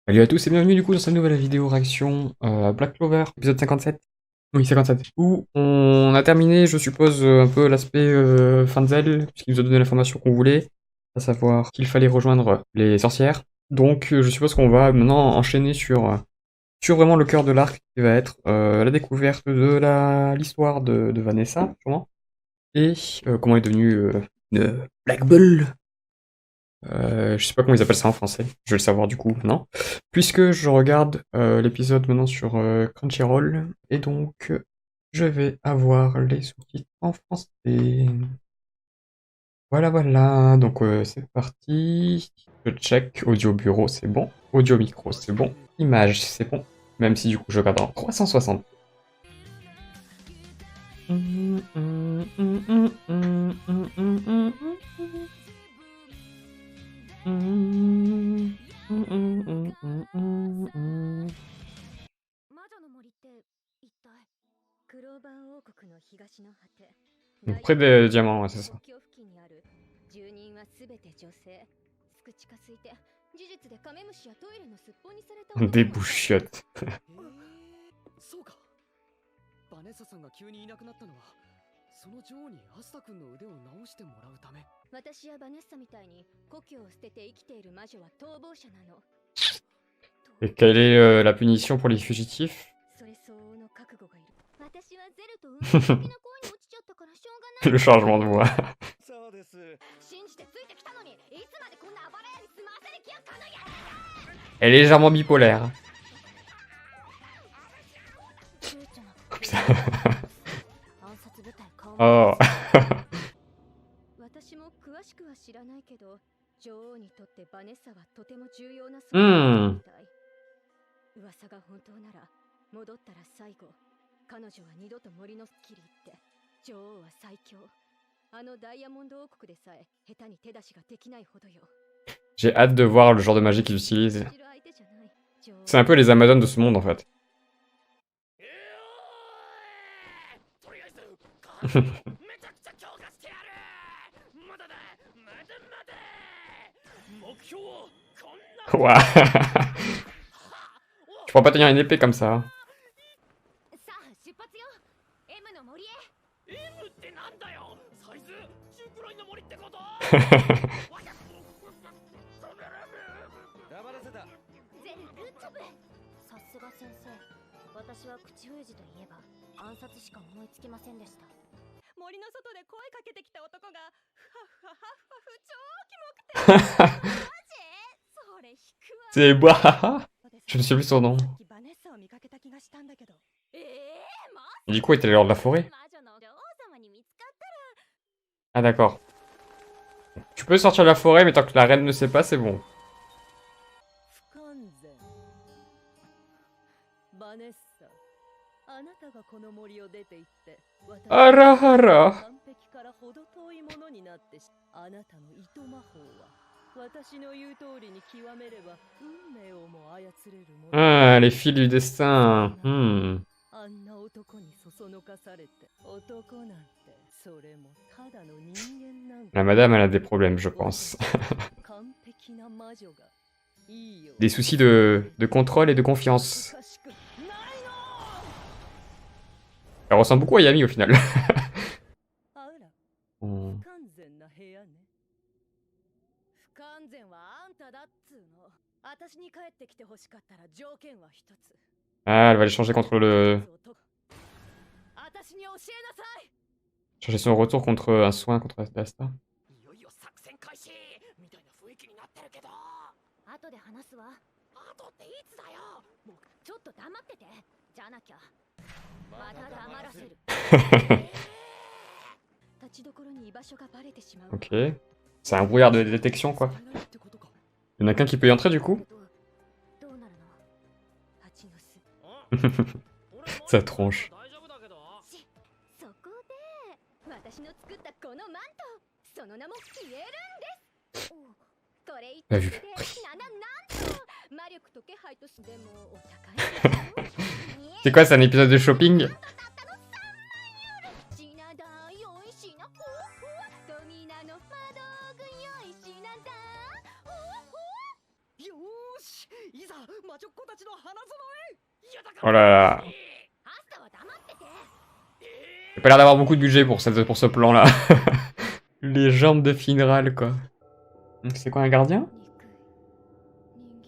Salut à tous et bienvenue du coup dans cette nouvelle vidéo réaction Black Clover, épisode 57. Oui, 57. Où on a terminé, je suppose, un peu l'aspect fin de Zell, puisqu'il nous a donné l'information qu'on voulait, à savoir qu'il fallait rejoindre les sorcières. Donc je suppose qu'on va maintenant enchaîner sur vraiment le cœur de l'arc, qui va être la découverte de l'histoire de Vanessa, sûrement, et comment elle est devenue une Black Bull. Je sais pas comment ils appellent ça en français, je vais le savoir du coup maintenant. Puisque je regarde l'épisode maintenant sur Crunchyroll, et donc je vais avoir les sous-titres en français. Voilà, voilà, donc c'est parti. Je check, audio bureau c'est bon, audio micro c'est bon, image c'est bon, même si du coup je regarde en 360. Près des diamants, ouais, c'est ça. Des bouchiottes. バネッサさんが急にいなくなったのはその女王にアスタ君の腕を治してもらうため。私やバネッサみたいに故郷を捨てて生きている魔女は逃亡者なの。 Et quelle est la punition pour les fugitifs? それ相応の覚悟がいる。私はゼルと運命的な恋に落ちちゃったからしょうがない。 Le changement de voix. そうです。信じてついてきたのに、いつまでこんな暴れ屋に住まわせる気やかのや。 Elle est légèrement bipolaire. Putain. Oh. 私も詳しくは知らないけど、女王にとってバネッサはとても重要な存在みたい。噂が本当なら、戻ったら最後、彼女は二度と森のスキリって、女王は最強。あのダイヤモンド王国でさえ下手に手出しができないほどよ。 J'ai hâte de voir le genre de magie qu'ils utilisent. C'est un peu les Amazones de ce monde en fait. Ouah. Tu pourras pas tenir une épée comme ça. C'est Boahaha. Je ne sais plus son nom. Et du coup, elle était lors de la forêt. Ah d'accord. Tu peux sortir de la forêt, mais tant que la reine ne sait pas, c'est bon. Hara hara. Ah, les fils du destin. La madame, elle a des problèmes, je pense. Des soucis de contrôle et de confiance. Elle ressemble beaucoup à Yami au final. Ah, elle va les changer contre le... Changer son retour contre un soin contre Asta. Ok. C'est un brouillard de détection quoi. Il y en a qu'un qui peut y entrer du coup. Sa tronche. Pas vu. C'est quoi, c'est un épisode de shopping? 魔女っ子たちの花園へ。いやだか Oh ら là là. アスタは黙ってて。 Il a pas l'air d'avoir beaucoup de budget pour ce plan-là. Les jambes de Finral, quoi. Donc c'est quoi, un gardien?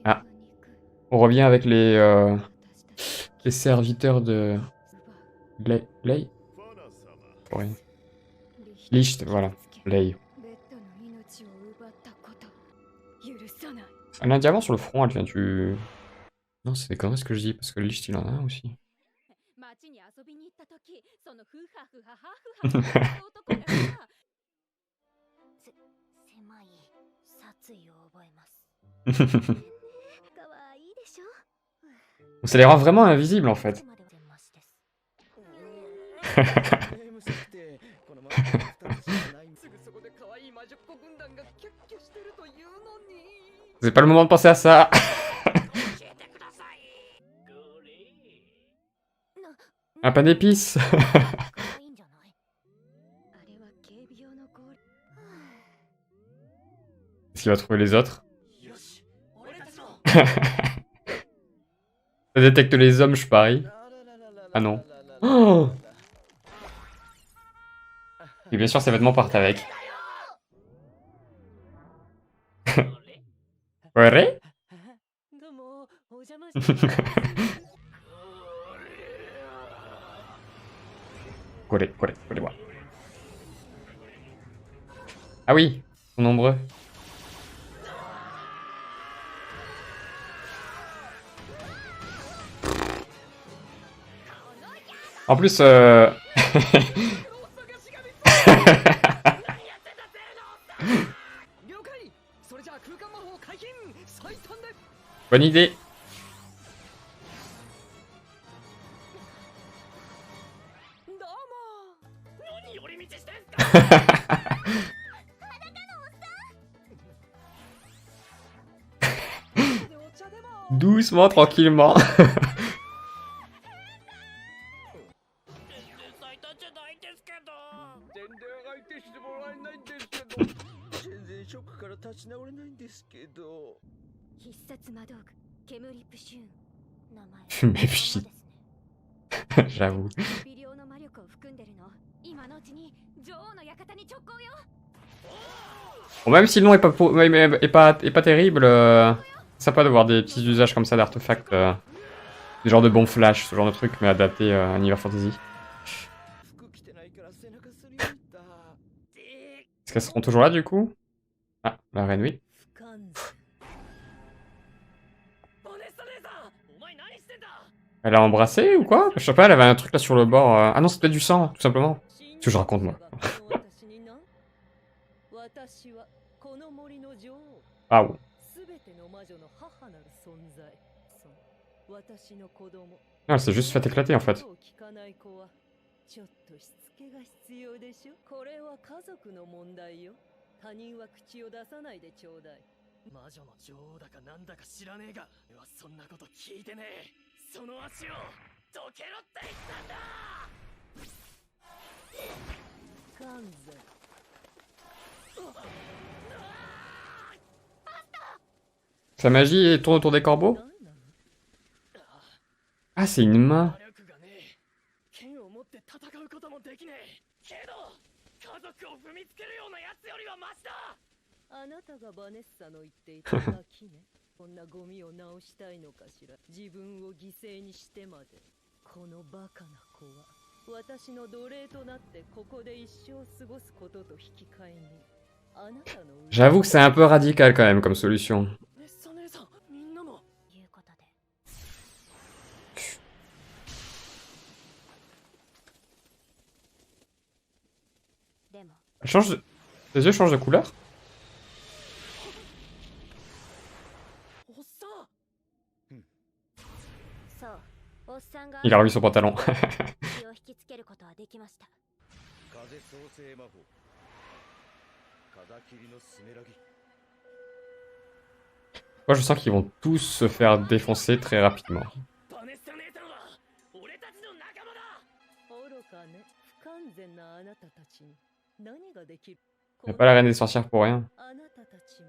あ、on revient avec les serviteurs de... Lei? Lei? Ouais. Licht, voilà. Lei. Elle a un diamant sur le front, elle vient du... Non, c'est des conneries ce que je dis, parce que Licht, il en a un aussi. 街に遊びに行った時、そのフハフハハフハした男がさ、狭い殺意を覚えます。可愛いでしょ。Ça les rend vraiment invisibles en fait. すぐそこで可愛い魔女っ子軍団がキャッキャしてるというのに。 C'est pas le moment de penser à ça. Un pain d'épices. Est-ce qu'il va trouver les autres? Ça détecte les hommes, je parie. Ah non. Oh, et bien sûr, ses vêtements partent avec. Ouais. Collez, moi. Ah oui, ils sont nombreux. En plus, 了解。それじゃあ空間魔法解禁。最短で。 bonne idée. どうも。何寄り道してんすか。Doucement, tranquillement. 全然相手してもらえないんですけど。全然ショックから立ち直れないんですけど。必殺魔道具、煙プシューン。名前。 Méfie. J'avoue. 微量の魔力を含んでるの。今のうちに女王の館に直行よ。 Bon, même si le nom est pas terrible, sympa de voir des petits usages comme ça d'artefacts. Des genres de bons flash, ce genre de truc, mais adapté à l'univers fantasy. Est-ce qu'elles seront toujours là du coup? Ah, la reine, oui. Elle a embrassé ou quoi? Je sais pas, elle avait un truc là sur le bord. Ah non, c'est peut-être du sang, tout simplement. Ce que je raconte moi. Ah ouais. Non, elle s'est juste fait éclater en fait. ちょっとしつけが必要でしょ。これは家族の問題よ。他人は口を出さないでちょうだい。魔女の女王だかなんだか知らねえが、俺はそんなこと聞いてねえ。その足をどけろって言ったんだ。完全。Sa magie tourne autour des corbeaux? Ah, c'est une main. 剣を持って戦うこともできねえ。けど家族を踏みつけるようなやつよりはマシだ。あなたがバネッサの言っていたガキね。こんなゴミを直したいのかしら。自分を犠牲にしてまで。このバカな子は私の奴隷となってここで一生過ごすことと引き換えに。あなたの J'avoue que c'est un peu radical quand même comme solution. ネッサ姉さん、みんなも。いうことで。 Elle change de... Les yeux changent de couleur? おっさん。そう、おっさんが Il a remis son pantalon. 気を引きつけることはできました。風創生魔法風切りのスメラギ Moi je sens qu'ils vont tous se faire défoncer très rapidement. バネッサ姉さんは俺たちの仲間だ。愚かね。不完全なあなたたちに何ができる。 Il n'y a pas la reine des sorcières pour rien. あなたたちも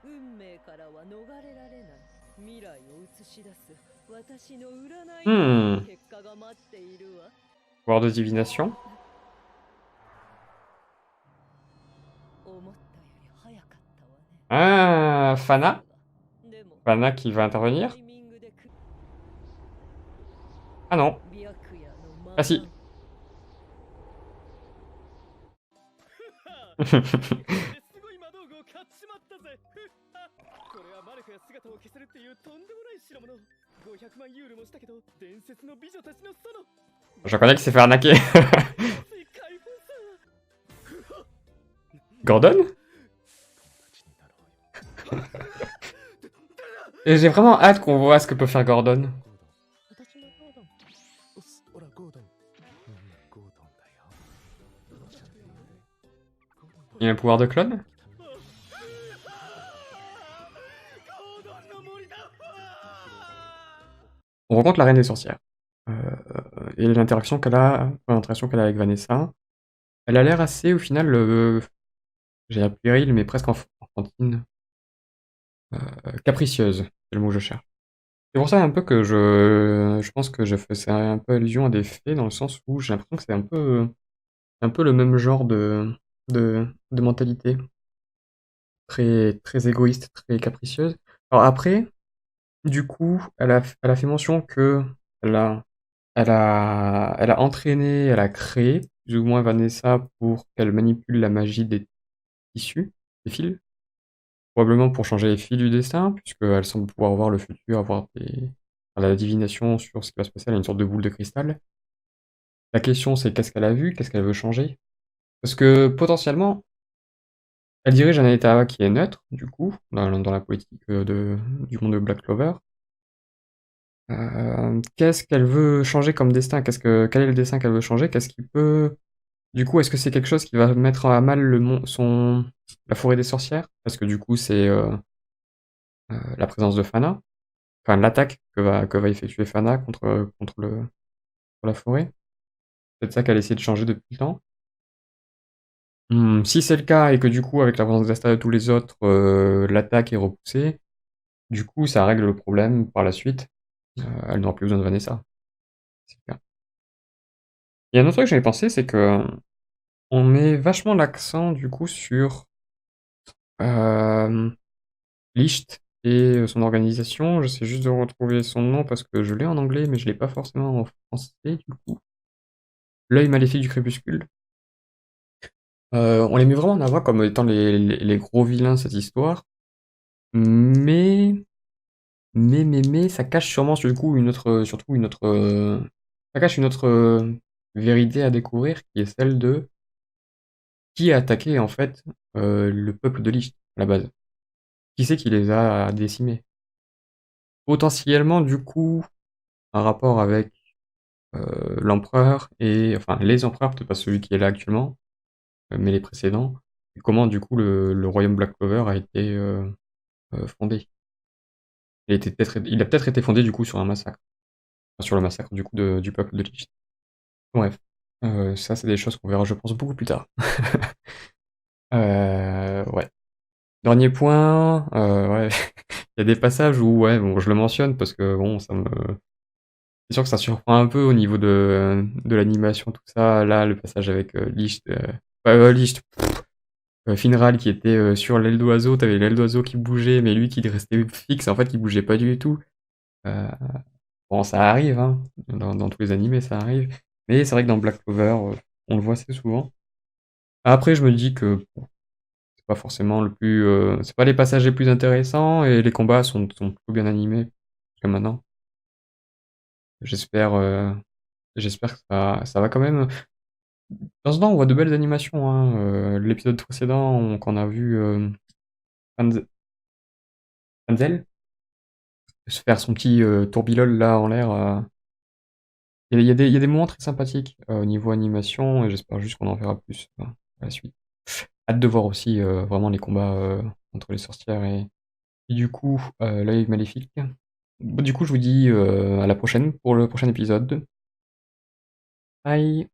運命からは逃れられない。未来を映し出す私の占いHmm. の結果が待っているわ。 Pouvoir de divination. 思ったより早かったわね。 Ah, Fana. でも Fana qui va タ intervenir. イミングでく Ah non. 白夜の魔 Ah si. すごい魔道具を買っちまったぜ。これはマルクが姿を消せるっていうとんでもない代物。500万ユーロもしたけど、伝説の美女たちの園。 Je reconnais qu'il s'est fait arnaquer. 解放さ。 Gordon? Et j'ai vraiment hâte qu'on voit ce que peut faire Gordon. 私もどうだ。ほらゴードン、ゴードンだよ。 Il a un pouvoir de clone? ゴードンの森だ。 On rencontre la reine des sorcières. Et l'interaction qu'elle a avec Vanessa. Elle a l'air assez, au final, j'ai appelé puérile, mais presque enfantine. Capricieuse, c'est le mot que je cherche. C'est pour ça un peu que je pense que je faisais un peu allusion à des faits, dans le sens où j'ai l'impression que c'est un peu le même genre de mentalité. Très, très égoïste, très capricieuse. Alors après, du coup, elle a fait mention que elle a entraîné, elle a créé, plus ou moins Vanessa, pour qu'elle manipule la magie des tissus, des fils. Probablement pour changer les fils du destin, puisqu'elle semble pouvoir voir le futur, avoir la divination sur ce qui va se passer. Elle a une sorte de boule de cristal. La question, c'est qu'est-ce qu'elle a vu, qu'est-ce qu'elle veut changer? Parce que potentiellement, elle dirige un état qui est neutre, du coup, dans la politique du monde de Black Clover. Qu'est-ce qu'elle veut changer comme destin? Quel est le destin qu'elle veut changer? Qu'est-ce qui peut... Du coup, est-ce que c'est quelque chose qui va mettre à mal la forêt des sorcières? Parce que du coup, c'est la présence de Fana. Enfin, l'attaque que va effectuer Fana contre la forêt. C'est peut-être ça qu'elle essaie de changer depuis le temps. Si c'est le cas, et que du coup, avec la présence d'Asta et de tous les autres, l'attaque est repoussée, du coup, ça règle le problème par la suite. Elle n'aura plus besoin de Vanessa. C'est le cas. Il y a un autre truc que j'avais pensé, c'est que on met vachement l'accent du coup sur Licht et son organisation. J'essaie juste de retrouver son nom parce que je l'ai en anglais, mais je l'ai pas forcément en français du coup. L'œil maléfique du crépuscule. On les met vraiment en avant comme étant les gros vilains de cette histoire, mais ça cache sûrement du coup ça cache une autre vérité à découvrir, qui est celle de qui a attaqué en fait le peuple de Licht à la base. Qui c'est qui les a décimés? Potentiellement du coup un rapport avec l'empereur et enfin les empereurs, peut-être pas celui qui est là actuellement, mais les précédents. Et comment du coup le royaume Black Clover a été fondé. Il a peut-être été fondé du coup sur un massacre. Enfin, sur le massacre du coup du peuple de Licht. Bref. Ça c'est des choses qu'on verra je pense beaucoup plus tard. Ouais. Dernier point, ouais, il y a des passages où ouais, bon, je le mentionne parce que bon, c'est sûr que ça surprend un peu au niveau de l'animation, tout ça. Là, le passage avec Licht, Licht, Finral qui était sur l'aile d'oiseau, t'avais l'aile d'oiseau qui bougeait, mais lui qui restait fixe, en fait, qui bougeait pas du tout. Euh, bon, ça arrive, hein, dans tous les animés, ça arrive. Mais c'est vrai que dans Black Clover, on le voit assez souvent. Après, je me dis que bon, c'est pas forcément c'est pas les passages les plus intéressants et les combats sont plutôt bien animés jusqu'à maintenant. J'espère, j'espère que ça va quand même. Dans ce temps, on voit de belles animations, hein. L'épisode précédent, qu'on a vu Hanzel se faire son petit tourbillol là en l'air. Il y a des moments très sympathiques au niveau animation et j'espère juste qu'on en verra plus à la suite. Hâte de voir aussi vraiment les combats entre les sorcières et du coup l'œil maléfique. Du coup, je vous dis à la prochaine pour le prochain épisode. Bye!